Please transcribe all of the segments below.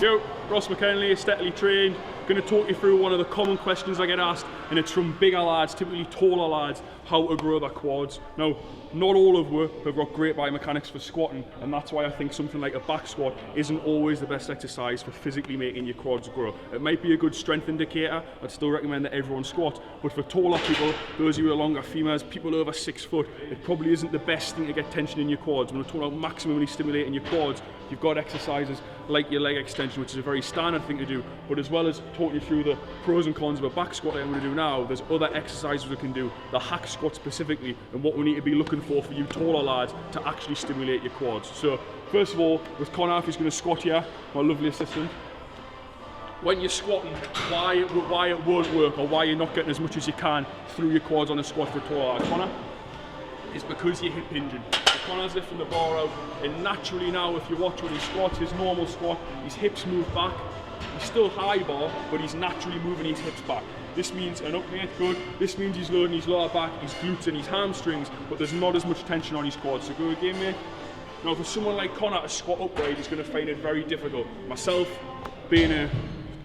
Yo, Ross McKinley, aesthetically trained. Going to talk you through one of the common questions I get asked, and it's from bigger lads, typically taller lads, how to grow their quads. Now, not all of us have got great biomechanics for squatting, and that's why I think something like a back squat isn't always the best exercise for physically making your quads grow. It might be a good strength indicator. I'd still recommend that everyone squat, but for taller people, those who are longer females, people over 6 foot, it probably isn't the best thing to get tension in your quads. When we're talking about maximally stimulating your quads, you've got exercises like your leg extension, which is a very standard thing to do, but as well as talking you through the pros and cons of a back squat that I'm going to do now, there's other exercises we can do, the hack squat specifically, and what we need to be looking for you taller lads to actually stimulate your quads. So first of all, with Connor, who's going to squat here, my lovely assistant, when you're squatting, why it won't work or why you're not getting as much as you can through your quads on a squat for a taller lad, Connor, is because you're hip hinging. So Connor's lifting the bar out, and naturally now, if you watch when he squats, his normal squat, his hips move back. He's still high bar, but he's naturally moving his hips back. This means, and up mate, good. This means he's loading his lower back, his glutes and his hamstrings, but there's not as much tension on his quads. So go again, mate. Now for someone like Connor to squat upright, he's going to find it very difficult. Myself, being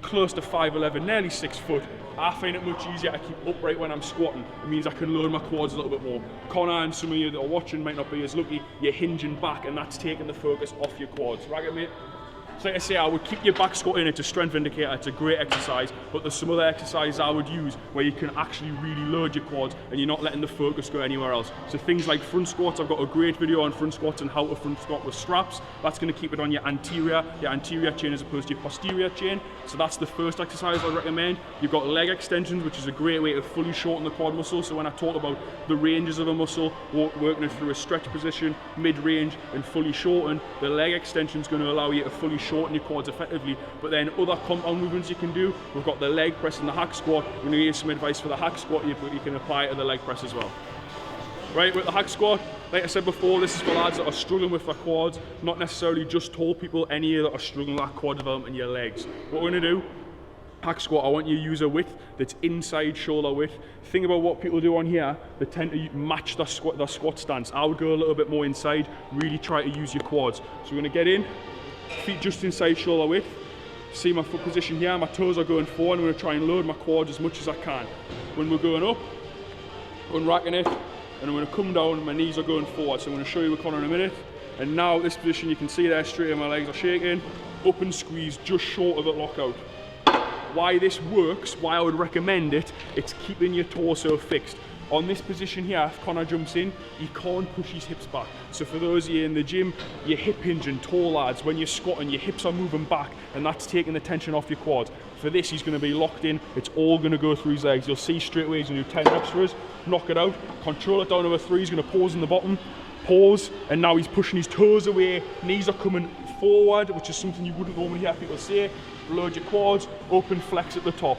close to 5'11", nearly 6 foot, I find it much easier to keep upright when I'm squatting. It means I can load my quads a little bit more. Connor and some of you that are watching might not be as lucky. You're hinging back, and that's taking the focus off your quads. Right, mate? So like I say, I would keep your back squat in. It's a strength indicator, it's a great exercise, but there's some other exercises I would use where you can actually really load your quads and you're not letting the focus go anywhere else. So things like front squats, I've got a great video on front squats and how to front squat with straps. That's going to keep it on your anterior chain as opposed to your posterior chain. So that's the first exercise I recommend. You've got leg extensions, which is a great way to fully shorten the quad muscle. So when I talk about the ranges of a muscle, working it through a stretch position, mid-range and fully shorten, the leg extension is going to allow you to fully shorten your quads effectively. But then other compound movements you can do, we've got the leg press and the hack squat. I'm going to give you some advice for the hack squat you can apply to the leg press as well. Right, with the hack squat, like I said before, this is for lads that are struggling with their quads, not necessarily just tall people, any that are struggling with that quad development in your legs. What we're going to do, hack squat, I want you to use a width that's inside shoulder width. Think about what people do on here, they tend to match their squat stance. I would go a little bit more inside, really try to use your quads. So we're going to get in, feet just inside shoulder width. See my foot position here, my toes are going forward. I'm going to try and load my quads as much as I can. When we're going up, unracking it, and I'm going to come down, my knees are going forward. So I'm going to show you with Connor in a minute. And now this position, you can see there straight, my legs are shaking, up and squeeze just short of the lockout. Why this works, why I would recommend it, it's keeping your torso fixed. On this position here, if Connor jumps in, he can't push his hips back. So for those of you in the gym, you're hip hinging, tall lads, when you're squatting, your hips are moving back, and that's taking the tension off your quads. For this, he's going to be locked in. It's all going to go through his legs. You'll see straight away he's going to do 10 reps for us, knock it out, control it down over 3. He's going to pause in the bottom, pause, and now he's pushing his toes away. Knees are coming forward, which is something you wouldn't normally hear people say. Load your quads, open, flex at the top.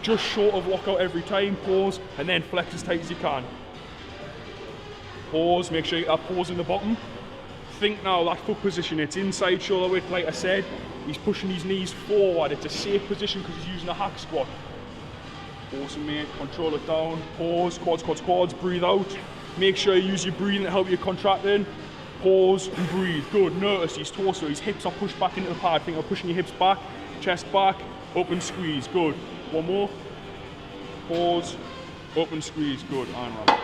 Just short of lockout every time, pause, and then flex as tight as you can. Pause, make sure you get that pause in the bottom. Think now, that foot position, it's inside shoulder width, like I said. He's pushing his knees forward. It's a safe position because he's using a hack squat. Awesome, mate. Control it down. Pause, quads, quads, quads. Breathe out. Make sure you use your breathing to help you contracting. Pause and breathe. Good. Notice his torso, his hips are pushed back into the pad. Think of pushing your hips back, chest back, up and squeeze. Good. One more. Pause, up and squeeze. Good. And round.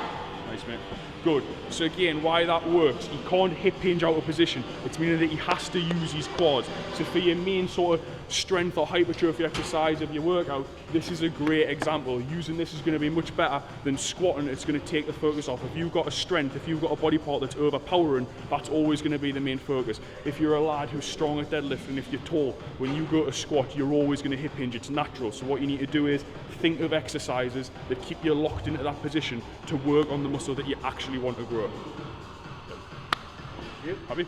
Nice, mate. Good. So again, why that works, he can't hip hinge out of position. It's meaning that he has to use his quads. So for your main sort of strength or hypertrophy exercise of your workout, this is a great example. Using this is going to be much better than squatting. It's going to take the focus off. If you've got a strength, if you've got a body part that's overpowering, that's always going to be the main focus. If you're a lad who's strong at deadlift and if you're tall, when you go to squat, you're always going to hip hinge. It's natural. So what you need to do is think of exercises that keep you locked into that position to work on the muscle that you actually want to grow. Happy?